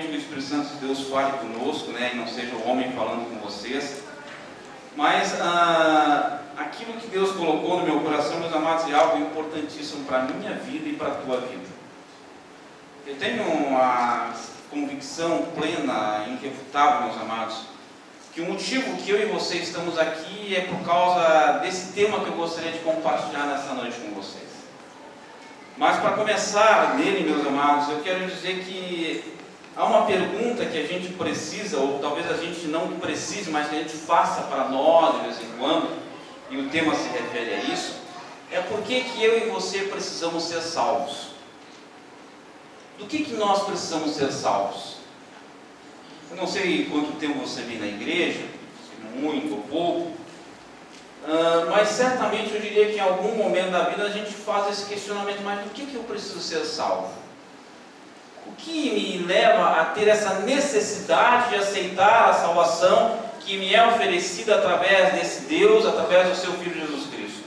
que o Espírito Santo de Deus fale conosco, né, e não seja o homem falando com vocês. Mas aquilo que Deus colocou no meu coração, meus amados, é algo importantíssimo para a minha vida e para a tua vida. Eu tenho uma convicção plena, irrefutável, meus amados, que o motivo que eu e você estamos aqui é por causa desse tema que eu gostaria de compartilhar nessa noite com vocês. Mas para começar nele, meus amados, eu quero dizer que há uma pergunta que a gente precisa, ou talvez a gente não precise, mas que a gente faça para nós de vez em quando, e o tema se refere a isso, é por que eu e você precisamos ser salvos. Do que nós precisamos ser salvos? Eu não sei quanto tempo você vem na igreja, se muito ou pouco, mas certamente eu diria que em algum momento da vida a gente faz esse questionamento, mas do que eu preciso ser salvo? O que me leva a ter essa necessidade de aceitar a salvação que me é oferecida através desse Deus, através do seu Filho Jesus Cristo?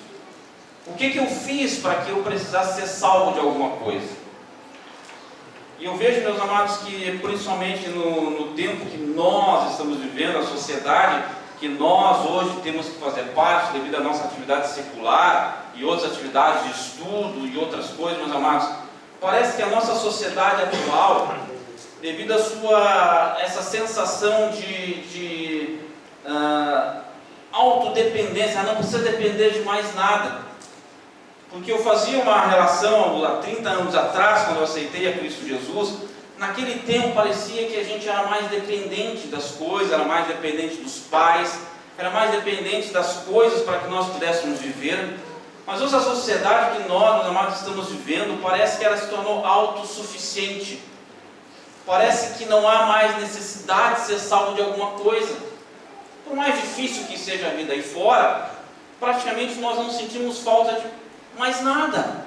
O que eu fiz para que eu precisasse ser salvo de alguma coisa? E eu vejo, meus amados, que principalmente no tempo que nós estamos vivendo, a sociedade que nós hoje temos que fazer parte devido à nossa atividade secular e outras atividades de estudo e outras coisas, meus amados, parece que a nossa sociedade atual, devido a essa sensação de autodependência, não precisa depender de mais nada. Porque eu fazia uma relação há 30 anos atrás, quando eu aceitei a Cristo Jesus, naquele tempo parecia que a gente era mais dependente das coisas, era mais dependente dos pais, era mais dependente das coisas para que nós pudéssemos viver. Mas hoje a sociedade que nós, meus amados, estamos vivendo, parece que ela se tornou autossuficiente. Parece que não há mais necessidade de ser salvo de alguma coisa. Por mais difícil que seja a vida aí fora, praticamente nós não sentimos falta de mais nada.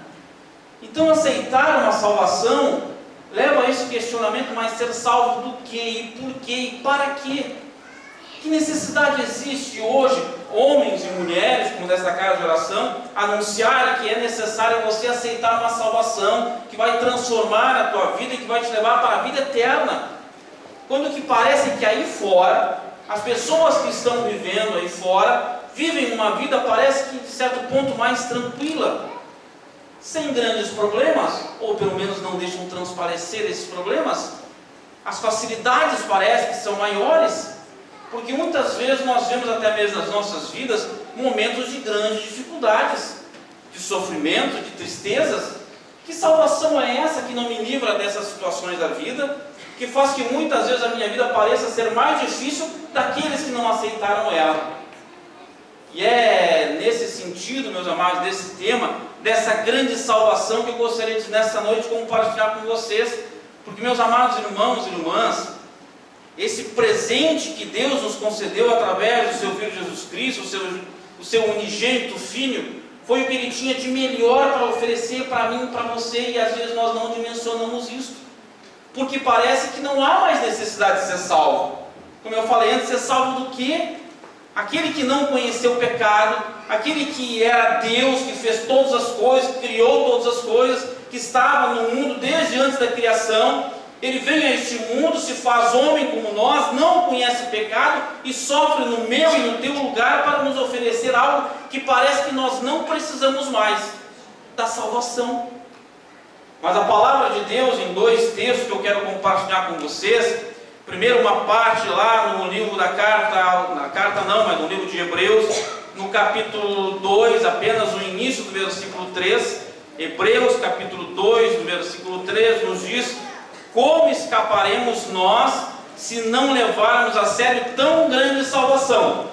Então aceitar uma salvação leva a esse questionamento, mas ser salvo do que, e por quê, e para quê? Que necessidade existe hoje, homens e mulheres, como desta casa de oração, anunciarem que é necessário você aceitar uma salvação que vai transformar a tua vida e que vai te levar para a vida eterna? Quando que parece que aí fora, as pessoas que estão vivendo aí fora, vivem uma vida, parece que de certo ponto mais tranquila, sem grandes problemas, ou pelo menos não deixam transparecer esses problemas. As facilidades parecem que são maiores, porque muitas vezes nós vemos até mesmo nas nossas vidas momentos de grandes dificuldades, de sofrimento, de tristezas. Que salvação é essa que não me livra dessas situações da vida, que faz que muitas vezes a minha vida pareça ser mais difícil daqueles que não aceitaram ela? E é nesse sentido, meus amados, desse tema, dessa grande salvação que eu gostaria de nessa noite compartilhar com vocês. Porque, meus amados irmãos e irmãs, esse presente que Deus nos concedeu através do seu Filho Jesus Cristo, o seu unigênito Filho, foi o que Ele tinha de melhor para oferecer para mim e para você, e às vezes nós não dimensionamos isso, porque parece que não há mais necessidade de ser salvo. Como eu falei antes, ser salvo do quê? Aquele que não conheceu o pecado, aquele que era Deus, que fez todas as coisas, que criou todas as coisas, que estava no mundo desde antes da criação, ele vem a este mundo, se faz homem como nós, não conhece pecado e sofre no meu e no teu lugar para nos oferecer algo que parece que nós não precisamos mais, da salvação. Mas a palavra de Deus, em 2 textos que eu quero compartilhar com vocês, primeiro uma parte lá no livro no livro de Hebreus, no capítulo 2, apenas o início do versículo 3, Hebreus capítulo 2, no versículo 3, nos diz: como escaparemos nós se não levarmos a sério tão grande salvação?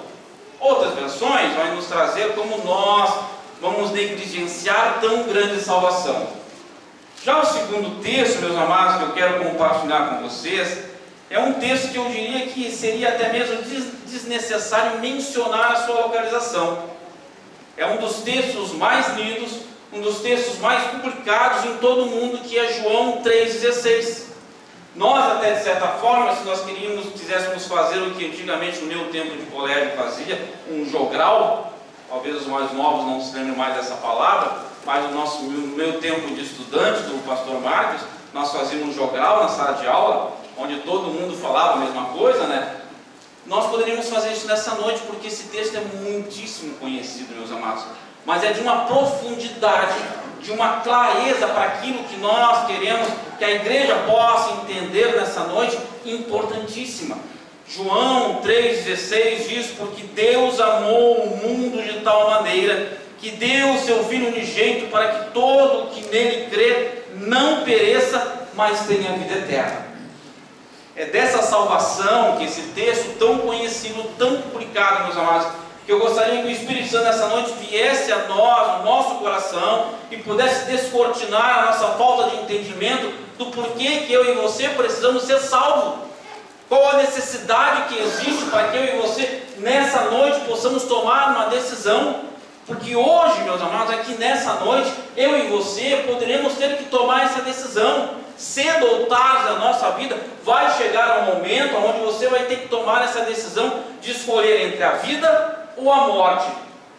Outras versões vão nos trazer como nós vamos negligenciar tão grande salvação. Já o segundo texto, meus amados, que eu quero compartilhar com vocês, é um texto que eu diria que seria até mesmo desnecessário mencionar a sua localização. É um dos textos mais lidos, um dos textos mais publicados em todo o mundo, que é João 3,16. Nós, até de certa forma, se nós quiséssemos fazer o que antigamente no meu tempo de colégio fazia, um jogral, talvez os mais novos não se lembrem mais dessa palavra, mas no meu tempo de estudante, do pastor Marcos, nós fazíamos um jogral na sala de aula, onde todo mundo falava a mesma coisa, né? Nós poderíamos fazer isso nessa noite, porque esse texto é muitíssimo conhecido, meus amados, mas é de uma profundidade, de uma clareza para aquilo que nós queremos que a igreja possa entender nessa noite, importantíssima. João 3,16 diz: porque Deus amou o mundo de tal maneira que deu o seu Filho unigênito para que todo o que nele crê não pereça, mas tenha vida eterna. É dessa salvação que esse texto tão conhecido, tão publicado, meus amados, que eu gostaria que o Espírito Santo nessa noite viesse a nós, no nosso coração, e pudesse descortinar a nossa falta de entendimento do porquê que eu e você precisamos ser salvos. Qual a necessidade que existe para que eu e você, nessa noite, possamos tomar uma decisão? Porque hoje, meus amados, aqui nessa noite, eu e você poderemos ter que tomar essa decisão. Cedo ou tarde da nossa vida, vai chegar um momento onde você vai ter que tomar essa decisão de escolher entre a vida ou a morte,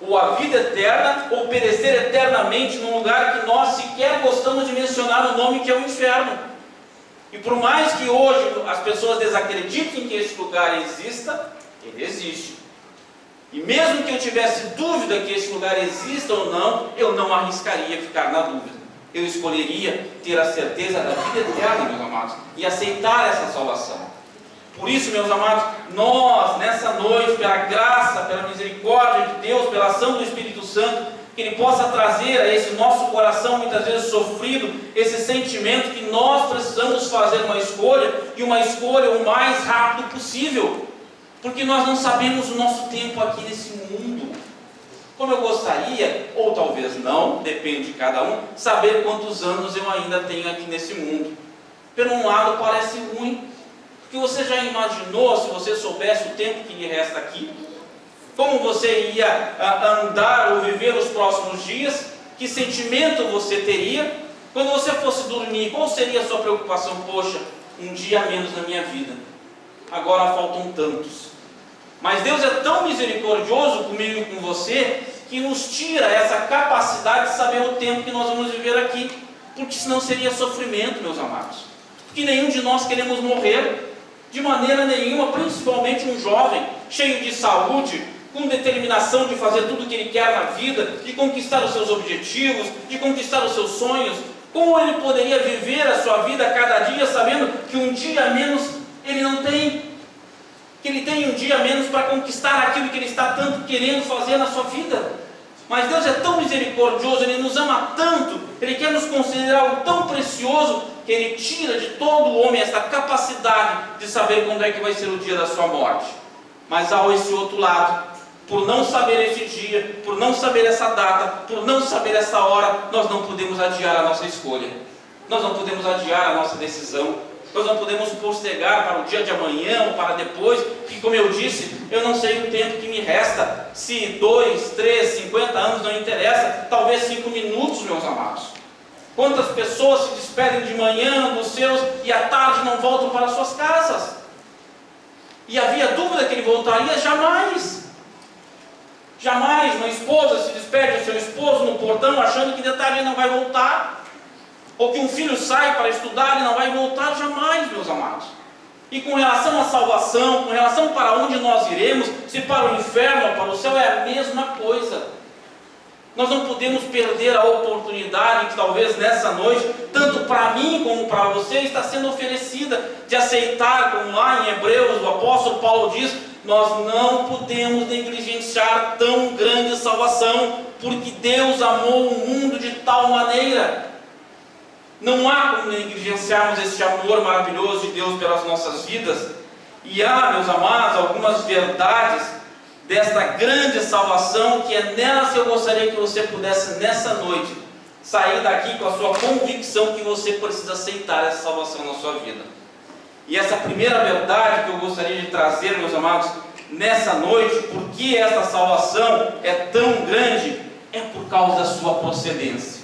ou a vida eterna, ou perecer eternamente num lugar que nós sequer gostamos de mencionar o nome, que é o inferno. E por mais que hoje as pessoas desacreditem que esse lugar exista, ele existe. E mesmo que eu tivesse dúvida que esse lugar exista ou não, eu não arriscaria ficar na dúvida. Eu escolheria ter a certeza da vida eterna, meus amados, e aceitar essa salvação. Por isso, meus amados, nós, nessa noite, pela graça, pela misericórdia de Deus, pela ação do Espírito Santo, que Ele possa trazer a esse nosso coração, muitas vezes sofrido, esse sentimento que nós precisamos fazer uma escolha, e uma escolha o mais rápido possível, porque nós não sabemos o nosso tempo aqui nesse mundo. Como eu gostaria, ou talvez não, depende de cada um, saber quantos anos eu ainda tenho aqui nesse mundo. Por um lado parece ruim, porque você já imaginou, se você soubesse o tempo que lhe resta aqui, como você ia andar ou viver os próximos dias, que sentimento você teria, quando você fosse dormir, qual seria a sua preocupação? Poxa, um dia a menos na minha vida, agora faltam tantos. Mas Deus é tão misericordioso comigo e com você, que nos tira essa capacidade de saber o tempo que nós vamos viver aqui, porque senão seria sofrimento, meus amados. Porque nenhum de nós queremos morrer, de maneira nenhuma, principalmente um jovem, cheio de saúde, com determinação de fazer tudo o que ele quer na vida, de conquistar os seus objetivos, de conquistar os seus sonhos. Como ele poderia viver a sua vida a cada dia, sabendo que um dia a menos ele não tem? Que ele tem um dia a menos para conquistar aquilo que ele está tanto querendo fazer na sua vida. Mas Deus é tão misericordioso, Ele nos ama tanto, Ele quer nos considerar algo tão precioso, que Ele tira de todo homem essa capacidade de saber quando é que vai ser o dia da sua morte. Mas há esse outro lado, por não saber esse dia, por não saber essa data, por não saber essa hora, nós não podemos adiar a nossa escolha, nós não podemos adiar a nossa decisão. Nós não podemos postergar para o dia de amanhã ou para depois, que, como eu disse, eu não sei o tempo que me resta. Se 2, 3, 50 anos não interessa, talvez 5 minutos, meus amados. Quantas pessoas se despedem de manhã dos seus e à tarde não voltam para suas casas? E havia dúvida que ele voltaria? Jamais. Jamais uma esposa se despede do seu esposo no portão achando que de tarde ele não vai voltar. Ou que um filho sai para estudar e não vai voltar, jamais, meus amados. E com relação à salvação, com relação para onde nós iremos, se para o inferno ou para o céu, é a mesma coisa. Nós não podemos perder a oportunidade que talvez nessa noite, tanto para mim como para você, está sendo oferecida, de aceitar, como lá em Hebreus o apóstolo Paulo diz, nós não podemos negligenciar tão grande salvação, porque Deus amou o mundo de tal maneira. Não há como negligenciarmos este amor maravilhoso de Deus pelas nossas vidas. E há, meus amados, algumas verdades desta grande salvação, que é nelas que eu gostaria que você pudesse, nessa noite, sair daqui com a sua convicção que você precisa aceitar essa salvação na sua vida. E essa primeira verdade que eu gostaria de trazer, meus amados, nessa noite, porque esta salvação é tão grande, é por causa da sua procedência.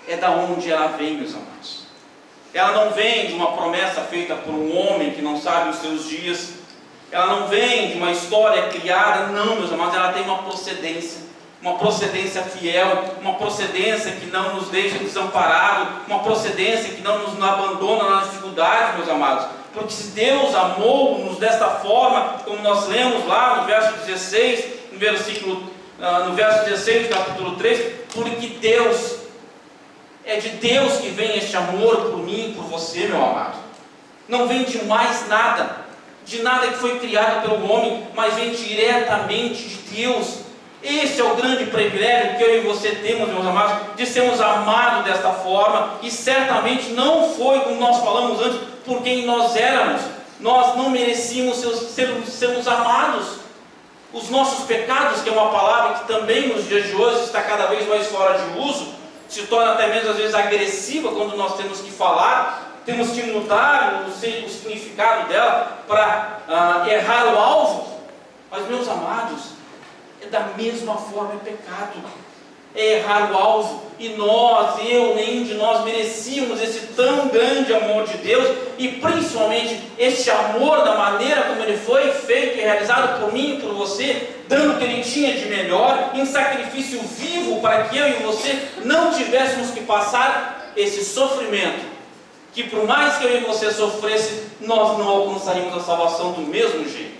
É da onde ela vem, meus amados. Ela não vem de uma promessa feita por um homem que não sabe os seus dias. Ela não vem de uma história criada. Não, meus amados, ela tem uma uma procedência fiel, uma procedência que não nos deixa desamparados, uma procedência que não nos abandona nas dificuldades, meus amados. Porque se Deus amou-nos desta forma, como nós lemos lá no verso 16, no verso 16 do capítulo 3, porque Deus, é de Deus que vem este amor por mim e por você, meu amado. Não vem de mais nada, de nada que foi criado pelo homem, mas vem diretamente de Deus. Esse é o grande privilégio que eu e você temos, meus amados, de sermos amados desta forma. E certamente não foi, como nós falamos antes, por quem nós éramos. Nós não merecíamos sermos amados. Os nossos pecados, que é uma palavra que também nos dias de hoje está cada vez mais fora de uso, se torna até mesmo às vezes agressiva quando nós temos que falar, temos que mudar o significado dela para errar o alvo. Mas, meus amados, da mesma forma é pecado, é errar o alvo, e nenhum de nós merecíamos esse tão grande amor de Deus, e principalmente este amor da maneira como ele foi feito e realizado por mim e por você, dando o que ele tinha de melhor, em sacrifício vivo, para que eu e você não tivéssemos que passar esse sofrimento, que por mais que eu e você sofresse, nós não alcançaríamos a salvação do mesmo jeito.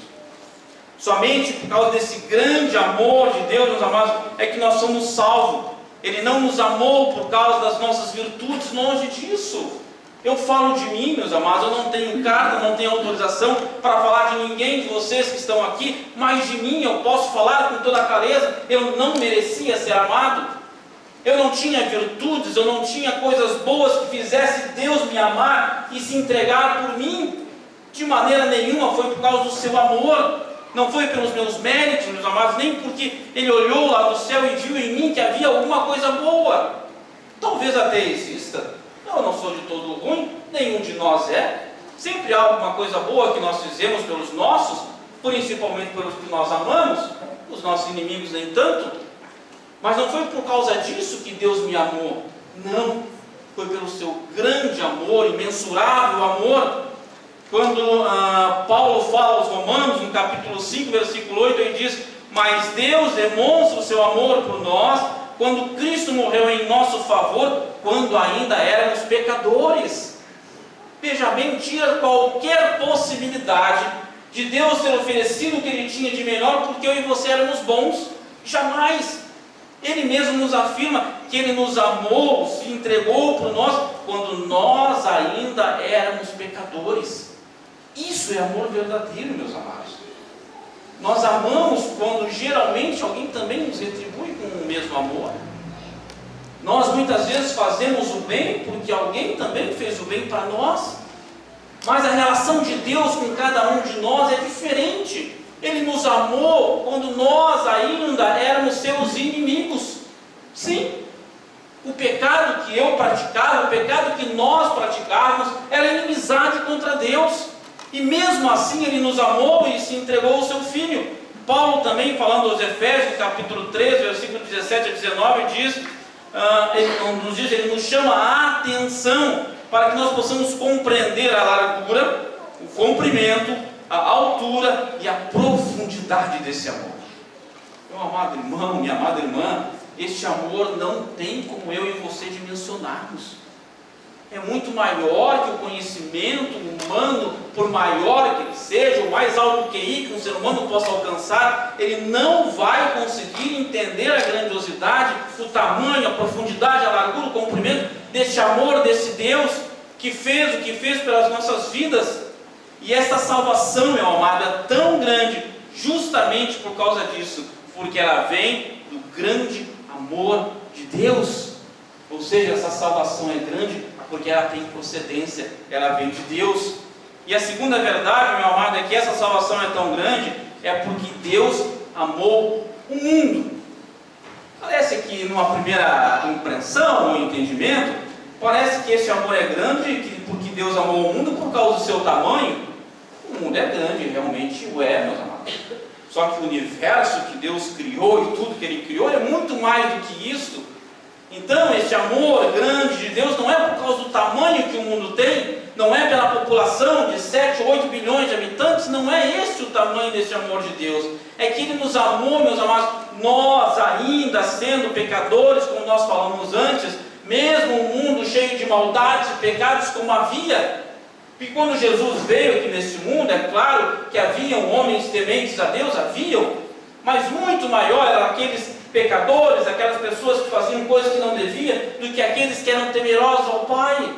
Somente por causa desse grande amor de Deus, meus amados, é que nós somos salvos. Ele não nos amou por causa das nossas virtudes, longe disso. Eu falo de mim, meus amados, eu não tenho carta, não tenho autorização para falar de ninguém de vocês que estão aqui, mas de mim eu posso falar com toda a clareza. Eu não merecia ser amado, eu não tinha virtudes, eu não tinha coisas boas que fizesse Deus me amar e se entregar por mim. De maneira nenhuma foi por causa do seu amor. Não foi pelos meus méritos, meus amados, nem porque Ele olhou lá do céu e viu em mim que havia alguma coisa boa. Talvez até exista. Eu não sou de todo ruim, nenhum de nós é. Sempre há alguma coisa boa que nós fizemos pelos nossos, principalmente pelos que nós amamos, os nossos inimigos nem tanto. Mas não foi por causa disso que Deus me amou. Não, foi pelo seu grande amor, imensurável amor. Quando Paulo fala aos Romanos, no capítulo 5, versículo 8, ele diz: mas Deus demonstra o seu amor por nós, quando Cristo morreu em nosso favor, quando ainda éramos pecadores. Veja bem, tira qualquer possibilidade de Deus ter oferecido o que Ele tinha de melhor, porque eu e você éramos bons. Jamais. Ele mesmo nos afirma que Ele nos amou, se entregou por nós, quando nós ainda éramos pecadores. Isso é amor verdadeiro, meus amados. Nós amamos quando geralmente alguém também nos retribui com o mesmo amor. Nós muitas vezes fazemos o bem porque alguém também fez o bem para nós. Mas a relação de Deus com cada um de nós é diferente. Ele nos amou quando nós ainda éramos seus inimigos. Sim, o pecado que eu praticava, o pecado que nós praticávamos, era inimizade contra Deus. E mesmo assim Ele nos amou e se entregou ao seu Filho. Paulo também, falando aos Efésios, capítulo 13, versículo 17 a 19, ele nos chama a atenção para que nós possamos compreender a largura, o comprimento, a altura e a profundidade desse amor. Meu amado irmão, minha amada irmã, este amor não tem como eu e você dimensionarmos. É muito maior que o conhecimento humano, por maior que ele seja, o mais alto QI que um ser humano possa alcançar, ele não vai conseguir entender a grandiosidade, o tamanho, a profundidade, a largura, o comprimento deste amor, desse Deus que fez o que fez pelas nossas vidas. E esta salvação, meu amado, é tão grande justamente por causa disso, porque ela vem do grande amor de Deus. Ou seja, essa salvação é grande porque ela tem procedência, ela vem de Deus. E a segunda verdade, meu amado, é que essa salvação é tão grande, é porque Deus amou o mundo. Parece que numa primeira impressão ou entendimento, parece que esse amor é grande porque Deus amou o mundo por causa do seu tamanho. O mundo é grande, realmente o é, meus amados. Só que o universo que Deus criou e tudo que Ele criou é muito mais do que isso. Então, este amor grande de Deus não é por causa do tamanho que o mundo tem, não é pela população de 7 ou 8 bilhões de habitantes, não é esse o tamanho deste amor de Deus. é que Ele nos amou, meus amados, nós ainda sendo pecadores, como nós falamos antes, mesmo um mundo cheio de maldades e pecados como havia. E quando Jesus veio aqui nesse mundo, é claro que haviam homens tementes a Deus, haviam, mas muito maior eram aqueles pecadores, aquelas pessoas que faziam coisas que não deviam, do que aqueles que eram temerosos ao Pai.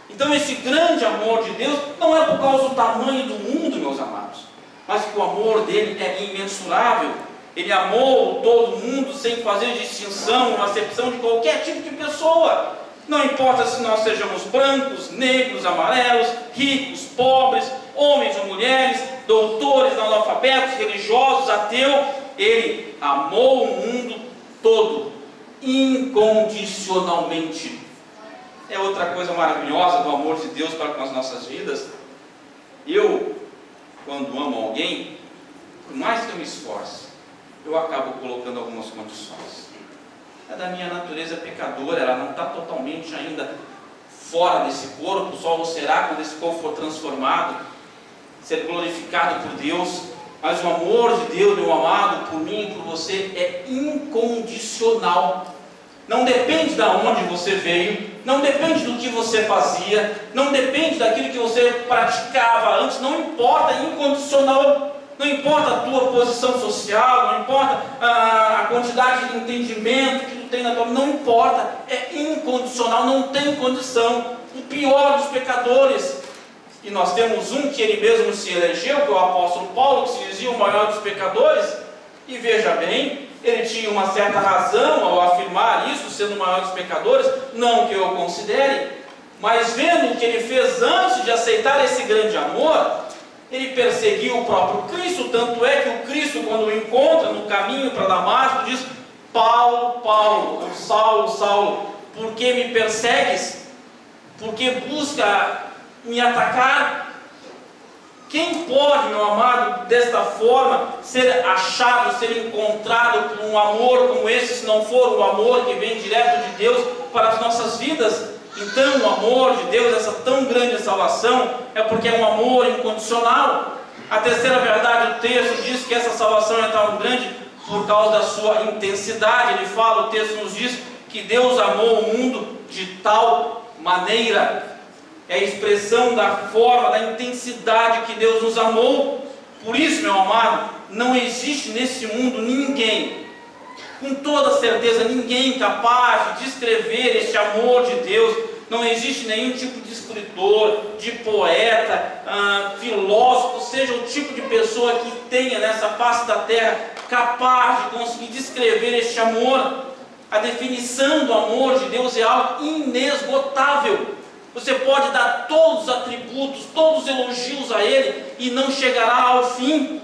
Então esse grande amor de Deus não é por causa do tamanho do mundo, meus amados, mas que o amor dele é imensurável. Ele amou todo mundo sem fazer distinção, acepção de qualquer tipo de pessoa. Não importa se nós sejamos brancos, negros, amarelos, ricos, pobres, homens ou mulheres, doutores, analfabetos, religiosos, ateus. Ele amou o mundo todo, incondicionalmente. É outra coisa maravilhosa do amor de Deus para com as nossas vidas. Eu, quando amo alguém, por mais que eu me esforce, eu acabo colocando algumas condições. É da minha natureza pecadora, ela não está totalmente ainda fora desse corpo, só o será quando esse corpo for transformado, ser glorificado por Deus. Mas o amor de Deus, meu amado, por mim e por você, é incondicional. Não depende de onde você veio, não depende do que você fazia, não depende daquilo que você praticava antes, não importa, é incondicional. Não importa a tua posição social, não importa a quantidade de entendimento que tu tem na tua vida, não importa, é incondicional, não tem condição. O pior dos pecadores, e nós temos um que ele mesmo se elegeu, que é o apóstolo Paulo, que se dizia o maior dos pecadores, e veja bem, ele tinha uma certa razão ao afirmar isso, sendo o maior dos pecadores, não que eu o considere, mas vendo o que ele fez antes de aceitar esse grande amor, ele perseguiu o próprio Cristo, tanto é que o Cristo, quando o encontra no caminho para Damasco, diz: Paulo, Paulo, Saulo, Saulo, por que me persegues? Por que busca me atacar? Quem pode, meu amado, desta forma, ser achado, ser encontrado por um amor como esse, se não for o amor que vem direto de Deus para as nossas vidas? Então o amor de Deus, essa tão grande salvação, é porque é um amor incondicional. A terceira verdade, o texto diz que essa salvação é tão grande por causa da sua intensidade. Ele fala, o texto nos diz que Deus amou o mundo de tal maneira. É a expressão da forma, da intensidade que Deus nos amou. Por isso, meu amado, não existe nesse mundo ninguém, com toda certeza, ninguém capaz de descrever este amor de Deus. Não existe nenhum tipo de escritor, de poeta, filósofo, seja o tipo de pessoa que tenha nessa face da terra capaz de conseguir descrever este amor. A definição do amor de Deus é algo inesgotável. Você pode dar todos os atributos, todos os elogios a Ele e não chegará ao fim.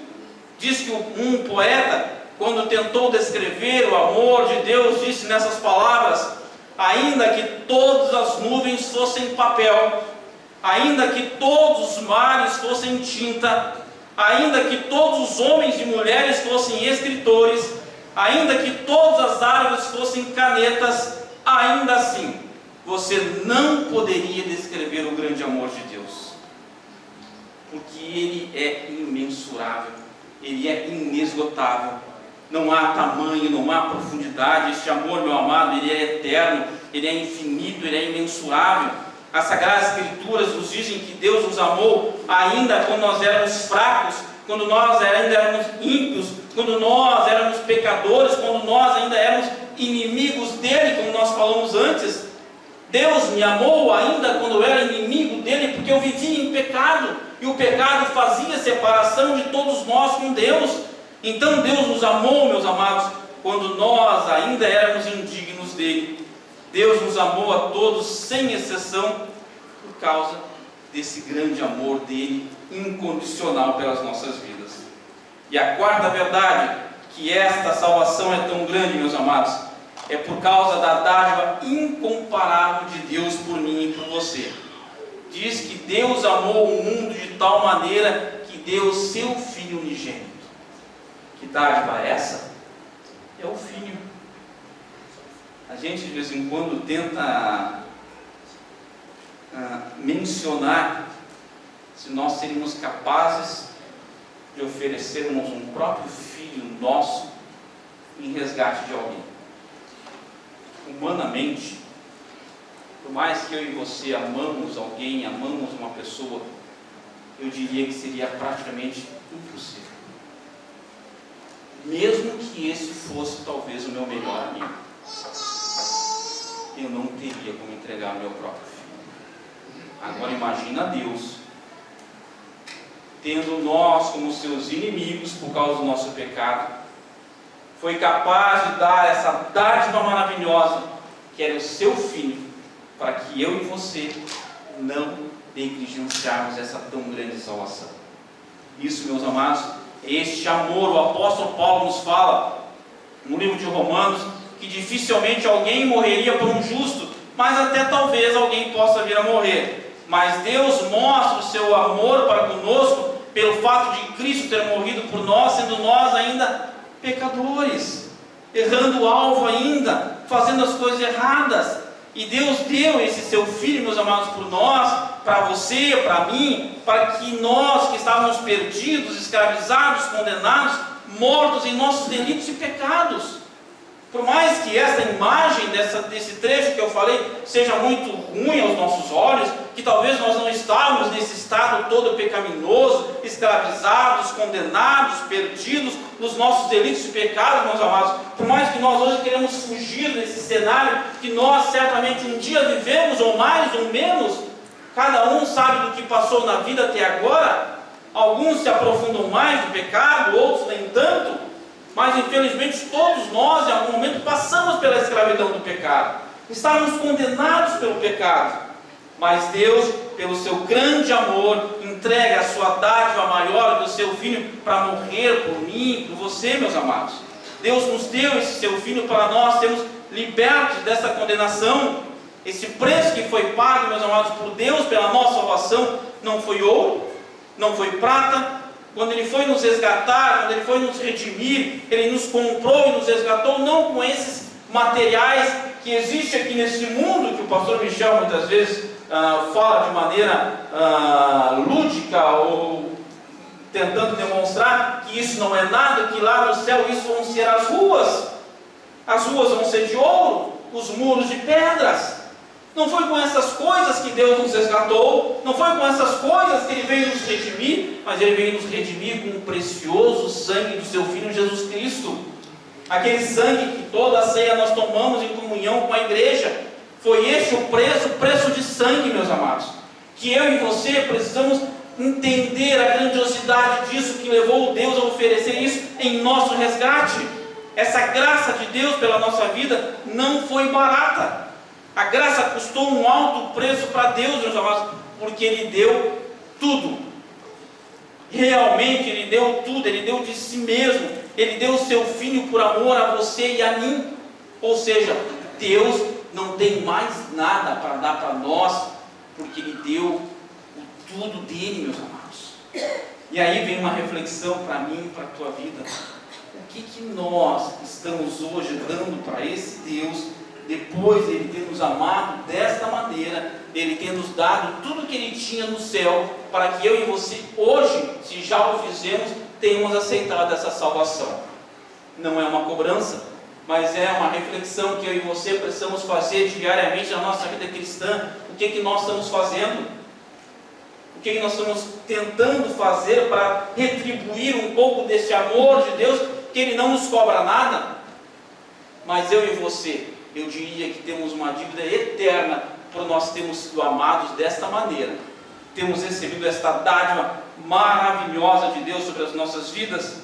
Diz que um poeta, quando tentou descrever o amor de Deus, disse nessas palavras: ainda que todas as nuvens fossem papel, ainda que todos os mares fossem tinta, ainda que todos os homens e mulheres fossem escritores, ainda que todas as árvores fossem canetas, ainda assim você não poderia descrever o grande amor de Deus, porque Ele é imensurável, Ele é inesgotável. Não há tamanho, não há profundidade. Este amor, meu amado, ele é eterno, ele é infinito, ele é imensurável. As Sagradas Escrituras nos dizem que Deus nos amou ainda quando nós éramos fracos, quando nós ainda éramos ímpios, quando nós éramos pecadores, quando nós ainda éramos inimigos dele, como nós falamos antes. Deus me amou ainda quando eu era inimigo dele, porque eu vivia em pecado, e o pecado fazia separação de todos nós com Deus. Então Deus nos amou, meus amados, quando nós ainda éramos indignos dele. Deus nos amou a todos, sem exceção, por causa desse grande amor dele, incondicional pelas nossas vidas. E a quarta verdade, que esta salvação é tão grande, meus amados, é por causa da dádiva incomparável de Deus por mim e por você. Diz que Deus amou o mundo de tal maneira que deu o seu Filho unigênito. Que dádiva é essa? É o Filho. A gente de vez em quando tenta mencionar se nós seríamos capazes de oferecermos um próprio Filho auxílio nosso em resgate de alguém. Humanamente, por mais que eu e você amamos alguém, amamos uma pessoa, eu diria que seria praticamente impossível. Mesmo que esse fosse talvez o meu melhor amigo, eu não teria como entregar o meu próprio filho. Agora imagina Deus, tendo nós como seus inimigos por causa do nosso pecado, foi capaz de dar essa dádiva maravilhosa, que era o seu Filho, para que eu e você não negligenciarmos essa tão grande salvação. Isso, meus amados, este amor, o apóstolo Paulo nos fala, no livro de Romanos, que dificilmente alguém morreria por um justo, mas até talvez alguém possa vir a morrer. Mas Deus mostra o seu amor para conosco, pelo fato de Cristo ter morrido por nós, sendo nós ainda pecadores, errando o alvo ainda, fazendo as coisas erradas. E Deus deu esse seu Filho, meus amados, por nós, para você, para mim, para que nós que estávamos perdidos, escravizados, condenados, mortos em nossos delitos e pecados. Por mais que essa imagem desse trecho que eu falei seja muito ruim aos nossos olhos, que talvez nós não estávamos nesse estado todo pecaminoso, escravizados, condenados, perdidos nos nossos delitos e pecados, meus amados, por mais que nós hoje queremos fugir desse cenário que nós certamente um dia vivemos, ou mais ou menos, cada um sabe do que passou na vida até agora, alguns se aprofundam mais no pecado, outros nem tanto, mas infelizmente todos nós em algum momento passamos pela escravidão do pecado, estávamos condenados pelo pecado, mas Deus, pelo seu grande amor, entrega a sua dádiva maior do seu Filho para morrer por mim, por você, meus amados. Deus nos deu esse seu Filho para nós sermos libertos dessa condenação. Esse preço que foi pago, meus amados, por Deus pela nossa salvação, não foi ouro, não foi prata. Quando Ele foi nos resgatar, quando Ele foi nos redimir, Ele nos comprou e nos resgatou, não com esses materiais que existem aqui nesse mundo, que o pastor Michel muitas vezes fala de maneira lúdica, ou tentando demonstrar que isso não é nada, que lá no céu isso vão ser as ruas vão ser de ouro, os muros de pedras. Não foi com essas coisas que Deus nos resgatou, não foi com essas coisas que Ele veio nos redimir, mas Ele veio nos redimir com o precioso sangue do seu Filho Jesus Cristo. Aquele sangue que toda a ceia nós tomamos em comunhão com a igreja. Foi este o preço de sangue, meus amados. Que eu e você precisamos entender a grandiosidade disso, que levou Deus a oferecer isso em nosso resgate. Essa graça de Deus pela nossa vida não foi barata. A graça custou um alto preço para Deus, meus amados, porque Ele deu tudo. Realmente Ele deu tudo, Ele deu de si mesmo, Ele deu o seu Filho por amor a você e a mim. Ou seja, Deus não tem mais nada para dar para nós, porque Ele deu o tudo dele, meus amados. E aí vem uma reflexão para mim e para a tua vida. O que nós estamos hoje dando para esse Deus, depois de Ele ter nos amado desta maneira, Ele ter nos dado tudo que Ele tinha no céu, para que eu e você hoje, se já o fizemos, tenhamos aceitado essa salvação? Não é uma cobrança, mas é uma reflexão que eu e você precisamos fazer diariamente na nossa vida cristã. O que nós estamos fazendo? O que nós estamos tentando fazer para retribuir um pouco desse amor de Deus, que Ele não nos cobra nada? Mas eu e você, eu diria que temos uma dívida eterna por nós termos sido amados desta maneira. Temos recebido esta dádiva maravilhosa de Deus sobre as nossas vidas.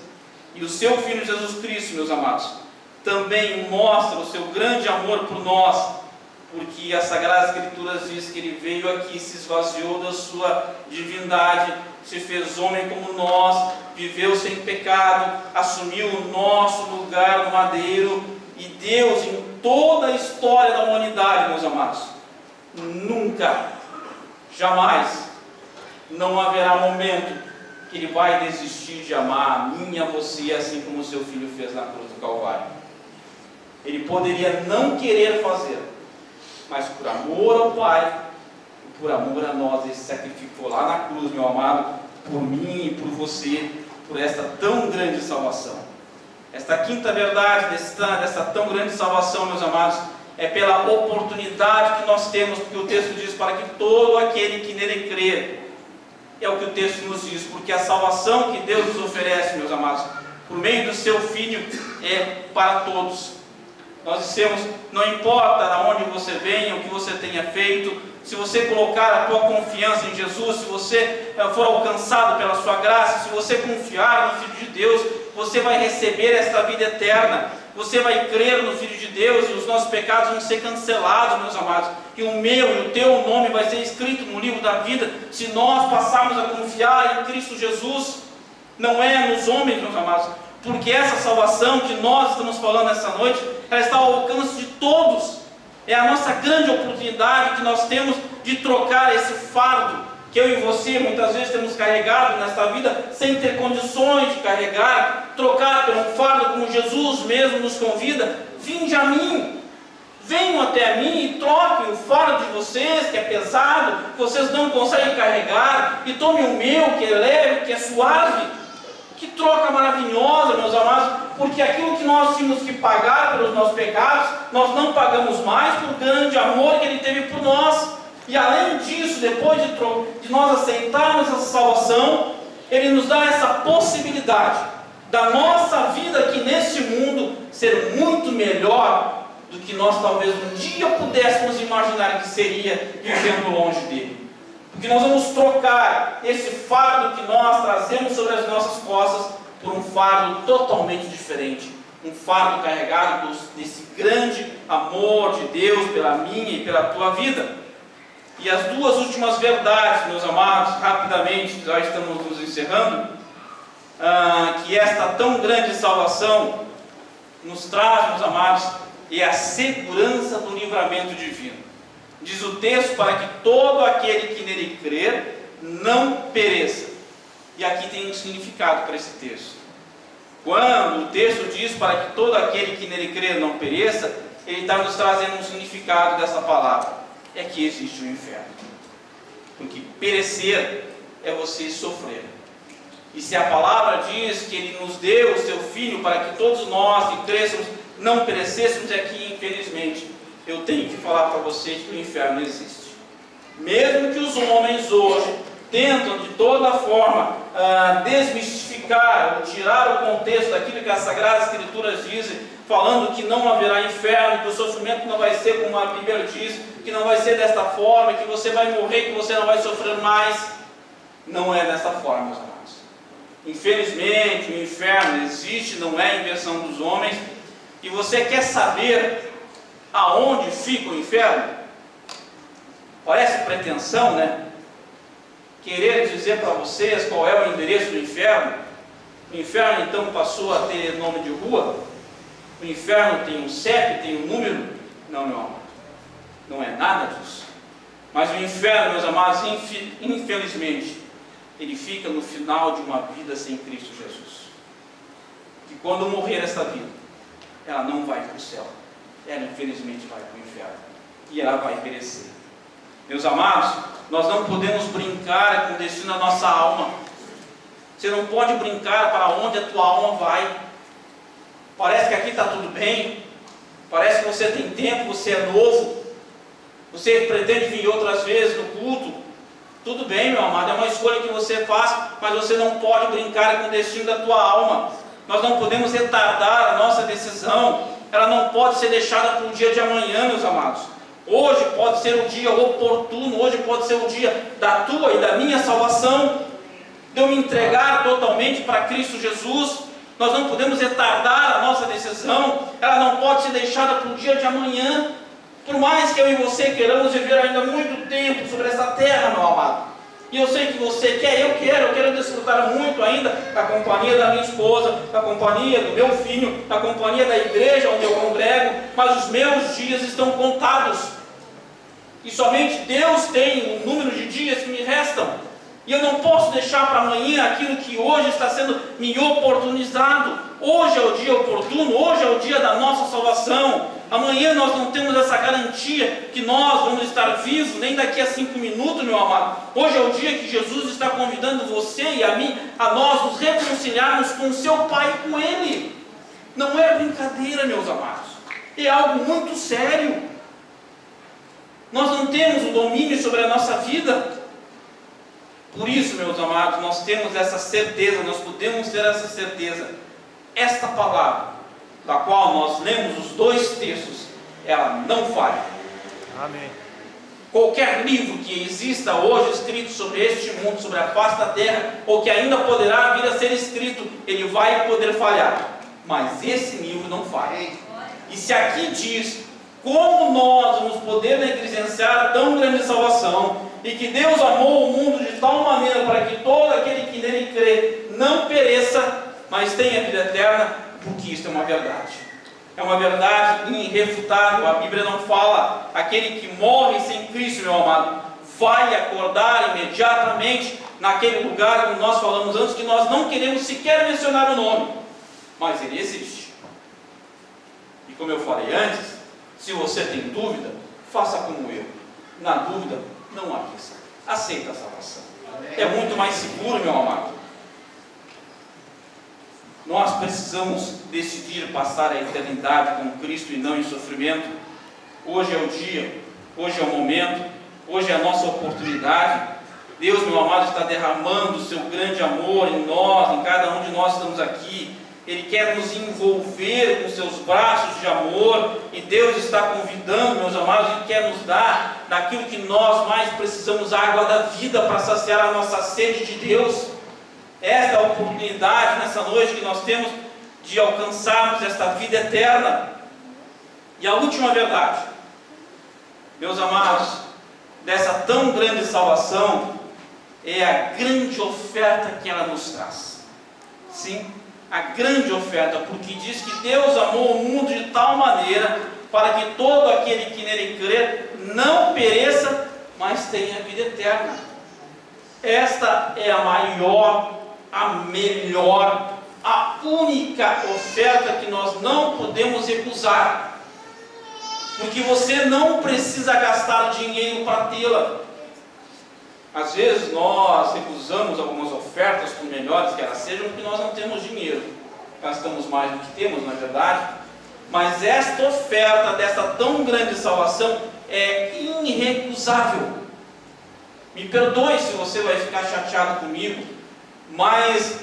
E o seu Filho Jesus Cristo, meus amados, também mostra o seu grande amor por nós, porque a Sagrada Escritura diz que Ele veio aqui, se esvaziou da sua divindade, se fez homem como nós, viveu sem pecado, assumiu o nosso lugar no madeiro. E Deus, em toda a história da humanidade, meus amados, nunca, jamais, não haverá momento que Ele vai desistir de amar a mim e a você, assim como o seu Filho fez na cruz do Calvário. Ele poderia não querer fazer, mas por amor ao Pai, e por amor a nós, Ele se sacrificou lá na cruz, meu amado, por mim e por você, por esta tão grande salvação. Esta quinta verdade dessa tão grande salvação, meus amados, é pela oportunidade que nós temos, porque o texto diz para que todo aquele que nele crê, é o que o texto nos diz, porque a salvação que Deus nos oferece, meus amados, por meio do seu Filho, é para todos. Nós dissemos, não importa de onde você venha, o que você tenha feito, se você colocar a tua confiança em Jesus, se você for alcançado pela sua graça, se você confiar no Filho de Deus, você vai receber esta vida eterna. Você vai crer no Filho de Deus e os nossos pecados vão ser cancelados, meus amados. E o meu e o teu nome vai ser escrito no livro da vida, se nós passarmos a confiar em Cristo Jesus. Não é nos homens, meus amados, porque essa salvação que nós estamos falando essa noite, ela está ao alcance de todos. É a nossa grande oportunidade que nós temos de trocar esse fardo que eu e você muitas vezes temos carregado nesta vida sem ter condições de carregar, trocar por um fardo como Jesus mesmo nos convida. Vinde a mim, venham até a mim e troquem o fardo de vocês, que é pesado, que vocês não conseguem carregar, e tomem o meu, que é leve, que é suave. Que troca maravilhosa, meus amados, porque aquilo que nós tínhamos que pagar pelos nossos pecados, nós não pagamos mais pelo grande amor que Ele teve por nós. E além disso, depois de nós aceitarmos essa salvação, Ele nos dá essa possibilidade da nossa vida aqui neste mundo ser muito melhor do que nós talvez um dia pudéssemos imaginar que seria vivendo longe dEle. Porque nós vamos trocar esse fardo que nós trazemos sobre as nossas costas por um fardo totalmente diferente. Um fardo carregado desse grande amor de Deus pela minha e pela tua vida. E as duas últimas verdades, meus amados, rapidamente, já estamos nos encerrando, que esta tão grande salvação nos traz, meus amados, é a segurança do livramento divino. Diz o texto, para que todo aquele que nele crer não pereça. E aqui tem um significado para esse texto. Quando o texto diz para que todo aquele que nele crer não pereça, ele está nos trazendo um significado dessa palavra. É que existe o inferno. Porque perecer é você sofrer. E se a palavra diz que Ele nos deu o seu Filho para que todos nós que crescemos não perecêssemos, aqui, infelizmente, eu tenho que falar para vocês que o inferno existe. Mesmo que os homens hoje tentam de toda forma desmistificar ou tirar o contexto daquilo que as Sagradas Escrituras dizem, falando que não haverá inferno, que o sofrimento não vai ser como a Bíblia diz, que não vai ser desta forma, que você vai morrer, que você não vai sofrer mais. Não é desta forma, meus amados. Infelizmente, o inferno existe, não é a invenção dos homens. E você quer saber aonde fica o inferno? Parece pretensão, né? Querer dizer para vocês qual é o endereço do inferno. O inferno então passou a ter nome de rua? O inferno tem um CEP, tem um número? Não, meu amado. Não é nada disso. Mas o inferno, meus amados, infelizmente, ele fica no final de uma vida sem Cristo Jesus. E quando morrer essa vida, ela não vai para o céu. Ela infelizmente vai para o inferno. E ela vai perecer. Meus amados, nós não podemos brincar com o destino da nossa alma. Você não pode brincar para onde a tua alma vai. Parece que aqui está tudo bem. Parece que você tem tempo, você é novo. Você pretende vir outras vezes no culto. Tudo bem, meu amado, é uma escolha que você faz, mas você não pode brincar com o destino da tua alma. Nós não podemos retardar a nossa decisão. Ela não pode ser deixada para o dia de amanhã, meus amados. Hoje pode ser o dia oportuno, hoje pode ser o dia da tua e da minha salvação, de eu me entregar totalmente para Cristo Jesus. Nós não podemos retardar a nossa decisão, ela não pode ser deixada para o dia de amanhã. Por mais que eu e você queiramos viver ainda muito tempo sobre essa terra, meu amado, e eu sei que você quer, eu quero desfrutar muito ainda da companhia da minha esposa, da companhia do meu filho, da companhia da igreja onde eu congrego, mas os meus dias estão contados, e somente Deus tem o número de dias que me restam, e eu não posso deixar para amanhã aquilo que hoje está sendo me oportunizado. Hoje é o dia oportuno, hoje é o dia da nossa salvação. Amanhã nós não temos essa garantia que nós vamos estar vivos, nem daqui a 5 minutos, meu amado. Hoje é o dia que Jesus está convidando você e a mim, a nós nos reconciliarmos com o seu Pai e com Ele. Não é brincadeira, meus amados. É algo muito sério. Nós não temos o domínio sobre a nossa vida. Por isso, meus amados, nós temos essa certeza, nós podemos ter essa certeza. Esta palavra, da qual nós lemos os 2 textos, ela não falha. Amém. Qualquer livro que exista hoje escrito sobre este mundo, sobre a face da terra, ou que ainda poderá vir a ser escrito, ele vai poder falhar. Mas esse livro não falha. E se aqui diz como nós vamos poder negligenciar tão grande salvação, e que Deus amou o mundo de tal maneira para que todo aquele que nele crê não pereça, mas tenha vida eterna, porque isso é uma verdade. É uma verdade irrefutável. A Bíblia não fala, aquele que morre sem Cristo, meu amado, vai acordar imediatamente naquele lugar, como nós falamos antes, que nós não queremos sequer mencionar o nome, mas ele existe. E como eu falei antes, se você tem dúvida, faça como eu. Na dúvida, não arrisca. Aceita a salvação. É muito mais seguro, meu amado. Nós precisamos decidir passar a eternidade com Cristo e não em sofrimento. Hoje é o dia, hoje é o momento, hoje é a nossa oportunidade. Deus, meu amado, está derramando o seu grande amor em nós, em cada um de nós que estamos aqui. Ele quer nos envolver com seus braços de amor, e Deus está convidando, meus amados, e quer nos dar daquilo que nós mais precisamos, a água da vida, para saciar a nossa sede de Deus. Esta é a oportunidade nessa noite que nós temos de alcançarmos esta vida eterna. E a última verdade, meus amados, dessa tão grande salvação, é a grande oferta que ela nos traz. Sim, a grande oferta, porque diz que Deus amou o mundo de tal maneira para que todo aquele que nele crer não pereça, mas tenha vida eterna. Esta é a maior, a melhor, a única oferta que nós não podemos recusar, porque você não precisa gastar dinheiro para tê-la. Às vezes nós recusamos algumas ofertas, por melhores que elas sejam, porque nós não temos dinheiro. Gastamos mais do que temos, na verdade. Mas esta oferta desta tão grande salvação é irrecusável. Me perdoe se você vai ficar chateado comigo, mas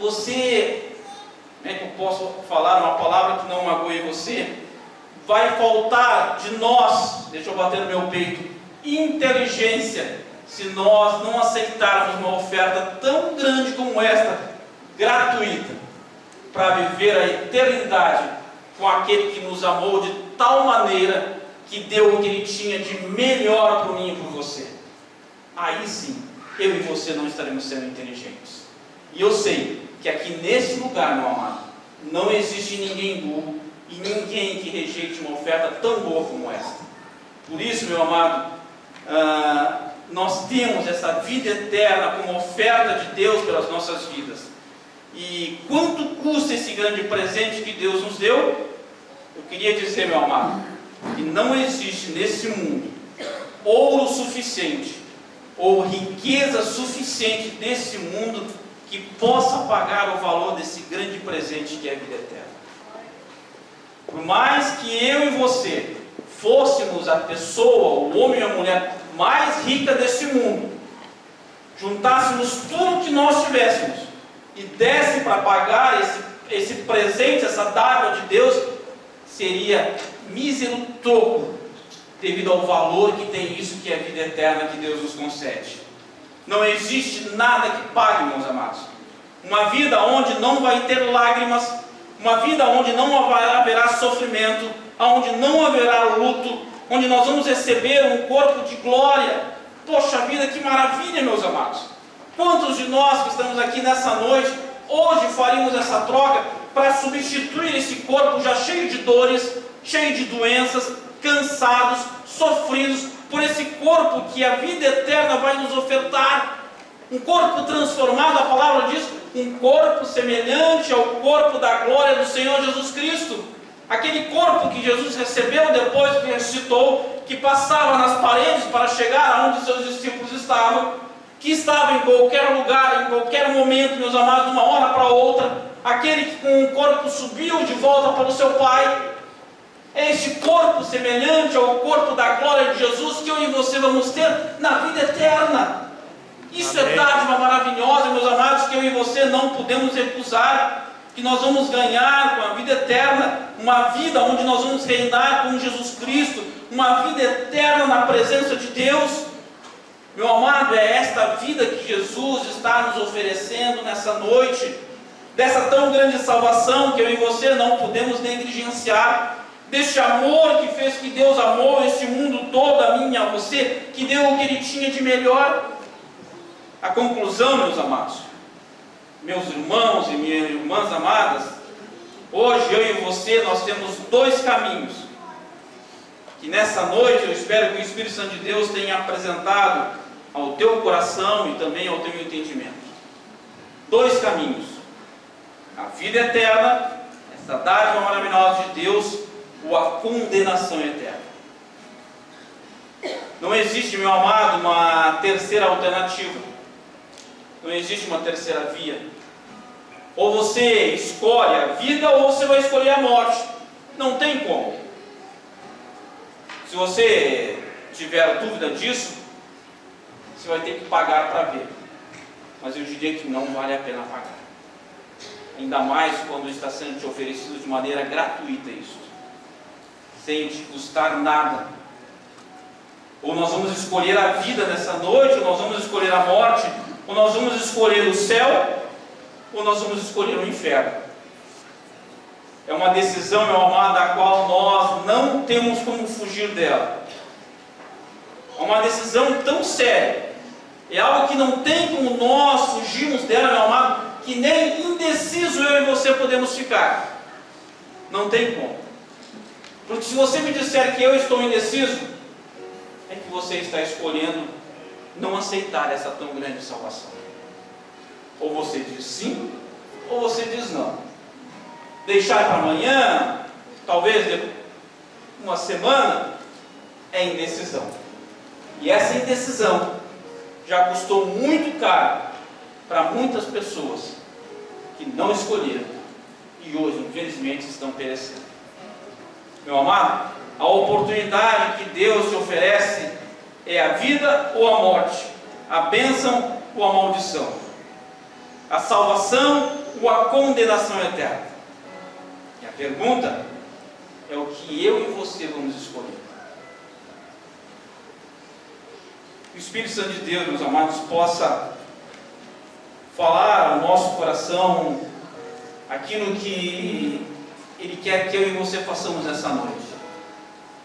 você, como é que eu posso falar uma palavra que não magoe você? Vai faltar de nós, deixa eu bater no meu peito, inteligência, se nós não aceitarmos uma oferta tão grande como esta, gratuita, para viver a eternidade com aquele que nos amou de tal maneira que deu o que ele tinha de melhor por mim e por você. Aí sim, eu e você não estaremos sendo inteligentes. E eu sei que aqui nesse lugar, meu amado, não existe ninguém burro e ninguém que rejeite uma oferta tão boa como esta. Por isso, meu amado, nós temos essa vida eterna como oferta de Deus pelas nossas vidas. E quanto custa esse grande presente que Deus nos deu? Eu queria dizer, meu amado, que não existe nesse mundo ouro suficiente ou riqueza suficiente desse mundo que possa pagar o valor desse grande presente que é a vida eterna. Por mais que eu e você fôssemos a pessoa, o homem e a mulher mais rica desse mundo, juntássemos tudo que nós tivéssemos e desse para pagar esse presente, essa dádiva de Deus, seria mísero troco devido ao valor que tem isso que é a vida eterna que Deus nos concede. Não existe nada que pague, meus amados. Uma vida onde não vai ter lágrimas, uma vida onde não haverá sofrimento, onde não haverá luto, onde nós vamos receber um corpo de glória. Poxa vida, que maravilha, meus amados! Quantos de nós que estamos aqui nessa noite, hoje faríamos essa troca para substituir esse corpo já cheio de dores, cheio de doenças, cansados, sofridos, por esse corpo que a vida eterna vai nos ofertar? Um corpo transformado, a palavra diz, um corpo semelhante ao corpo da glória do Senhor Jesus Cristo. Aquele corpo que Jesus recebeu depois que ressuscitou, que passava nas paredes para chegar aonde seus discípulos estavam, que estava em qualquer lugar, em qualquer momento, meus amados, de uma hora para outra, aquele que com o corpo subiu de volta para o seu Pai. É este corpo semelhante ao corpo da glória de Jesus que eu e você vamos ter na vida eterna. Isso é dádiva maravilhosa, meus amados, que eu e você não podemos recusar, que nós vamos ganhar com a vida eterna, uma vida onde nós vamos reinar com Jesus Cristo, uma vida eterna na presença de Deus. Meu amado, é esta vida que Jesus está nos oferecendo nessa noite, dessa tão grande salvação que eu e você não podemos negligenciar, deste amor que fez que Deus amou este mundo todo, a mim e a você, que deu o que Ele tinha de melhor. A conclusão, meus amados, meus irmãos e minhas irmãs amadas, hoje eu e você, nós temos dois caminhos, que nessa noite eu espero que o Espírito Santo de Deus tenha apresentado ao teu coração e também ao teu entendimento. Dois caminhos: a vida eterna, essa dádiva maravilhosa de Deus, ou a condenação eterna. Não existe, meu amado, uma terceira alternativa. Não existe uma terceira via. Ou você escolhe a vida ou você vai escolher a morte. Não tem como. Se você tiver dúvida disso, você vai ter que pagar para ver. Mas eu diria que não vale a pena pagar. Ainda mais quando está sendo te oferecido de maneira gratuita isso, sem te custar nada. Ou nós vamos escolher a vida nessa noite, ou nós vamos escolher a morte, ou nós vamos escolher o céu, ou nós vamos escolher o inferno. É uma decisão, meu amado, da qual nós não temos como fugir dela. É uma decisão tão séria, é algo que não tem como nós fugirmos dela, meu amado, que nem indeciso eu e você podemos ficar. Não tem como. Porque se você me disser que eu estou indeciso, é que você está escolhendo não aceitar essa tão grande salvação. Ou você diz sim, ou você diz não. Deixar para amanhã, talvez uma semana, é indecisão. E essa indecisão já custou muito caro para muitas pessoas que não escolheram e hoje, infelizmente, estão perecendo. Meu amado, a oportunidade que Deus te oferece é a vida ou a morte, a bênção ou a maldição, a salvação ou a condenação eterna. E a pergunta é o que eu e você vamos escolher. Que o Espírito Santo de Deus, meus amados, possa falar ao nosso coração aquilo que Ele quer que eu e você façamos essa noite.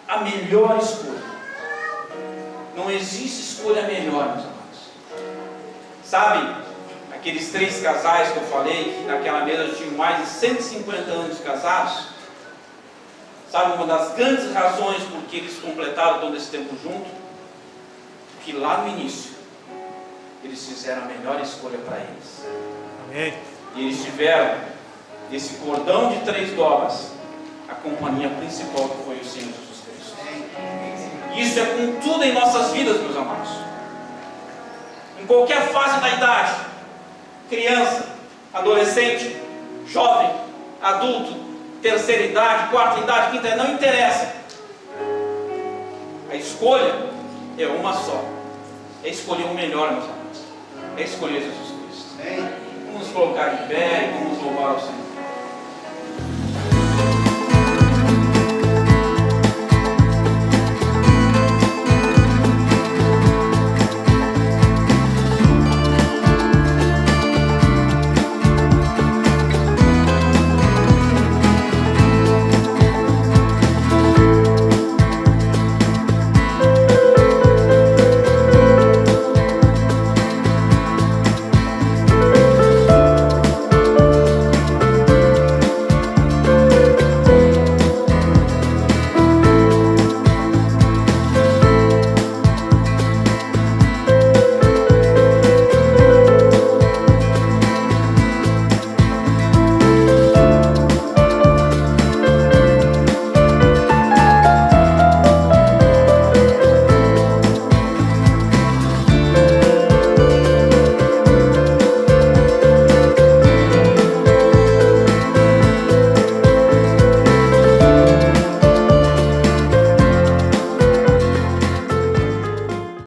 A melhor escolha. Não existe escolha melhor, meus amados. Sabe, aqueles 3 casais que eu falei, que naquela mesa tinham mais de 150 anos de casados? Sabe, uma das grandes razões por que eles completaram todo esse tempo junto? Que lá no início, eles fizeram a melhor escolha para eles. Amém. E eles tiveram esse cordão de 3 dobras, a companhia principal que foi o Senhor Jesus Cristo. Isso é com tudo em nossas vidas, meus amados. Em qualquer fase da idade, criança, adolescente, jovem, adulto, terceira idade, quarta idade, quinta idade, não interessa. A escolha é uma só. É escolher o melhor, meus amados. É escolher Jesus Cristo. Vamos nos colocar em pé e vamos louvar o Senhor.